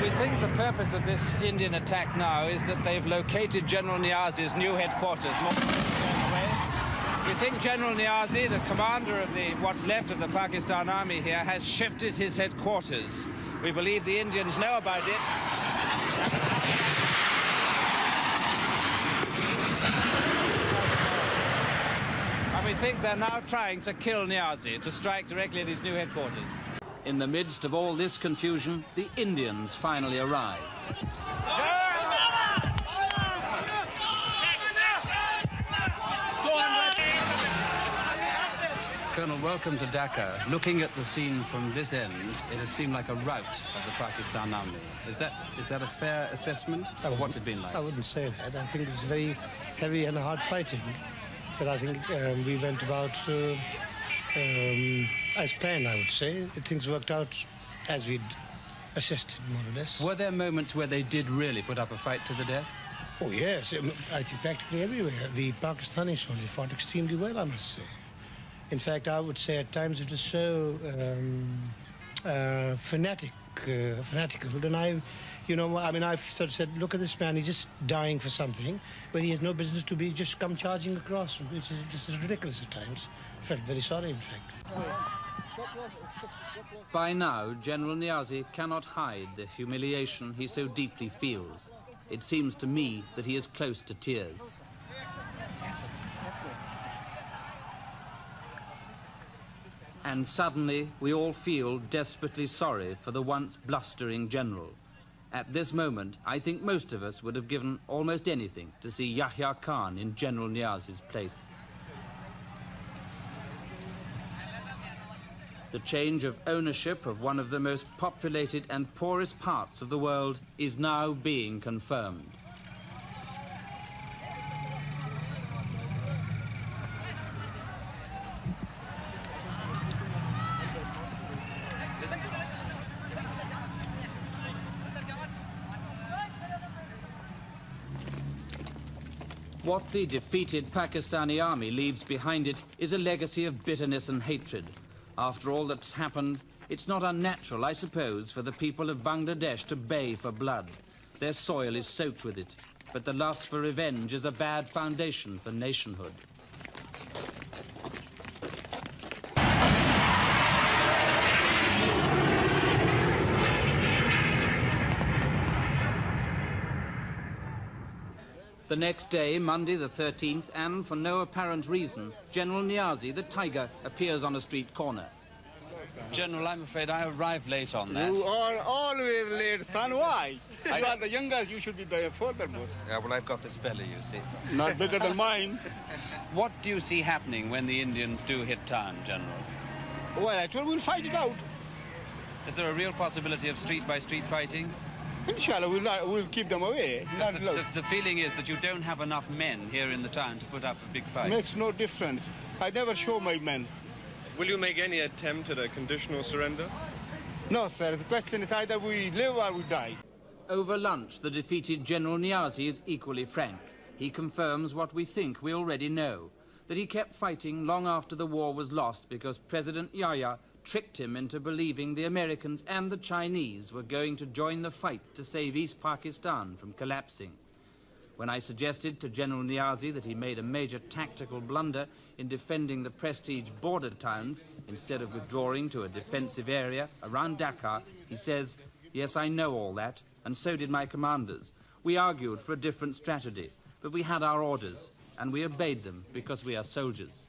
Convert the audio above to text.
We think the purpose of this Indian attack now is that they've located General Niazi's new headquarters. We think General Niazi, the commander of what's left of the Pakistan army here, has shifted his headquarters. We believe the Indians know about it. And we think they're now trying to kill Niazi, to strike directly at his new headquarters. In the midst of all this confusion, the Indians finally arrive. Colonel, welcome to Dhaka. Looking at the scene from this end, it has seemed like a rout of the Pakistan army. Is that a fair assessment of what's it been like? I wouldn't say that. I think it's very heavy and hard fighting. But I think we went about as planned, I would say. Things worked out as we'd assessed it, more or less. Were there moments where they did really put up a fight to the death? Oh, yes. I think practically everywhere. The Pakistani soldiers fought extremely well, I must say. In fact, I would say at times it was so fanatical. Then I've sort of said, look at this man, he's just dying for something when he has no business to be just come charging across, which is just ridiculous at times. I felt very sorry, in fact. By now, General Niazi cannot hide the humiliation he so deeply feels. It seems to me that he is close to tears. And suddenly, we all feel desperately sorry for the once blustering general. At this moment, I think most of us would have given almost anything to see Yahya Khan in General Niazi's place. The change of ownership of one of the most populated and poorest parts of the world is now being confirmed. What the defeated Pakistani army leaves behind it is a legacy of bitterness and hatred. After all that's happened, it's not unnatural, I suppose, for the people of Bangladesh to bay for blood. Their soil is soaked with it, but the lust for revenge is a bad foundation for nationhood. The next day, Monday the 13th, and for no apparent reason, General Niazi, the tiger, appears on a street corner. General, I'm afraid I arrived late on that. You are always late, son. Why? You are the youngest, you should be the furthermost. Yeah, well, I've got this belly, you see. Not bigger than mine. What do you see happening when the Indians do hit town, General? Well, actually, we'll fight it out. Is there a real possibility of street-by-street fighting? Inshallah, we'll keep them away. The feeling is that you don't have enough men here in the town to put up a big fight. Makes no difference. I never show my men. Will you make any attempt at a conditional surrender? No, sir. The question is either we live or we die. Over lunch, the defeated General Niazi is equally frank. He confirms what we think we already know, that he kept fighting long after the war was lost because President Yahya tricked him into believing the Americans and the Chinese were going to join the fight to save East Pakistan from collapsing. When I suggested to General Niazi that he made a major tactical blunder in defending the prestige border towns instead of withdrawing to a defensive area around Dhaka, he says, "Yes, I know all that, and so did my commanders. We argued for a different strategy, but we had our orders, and we obeyed them because we are soldiers."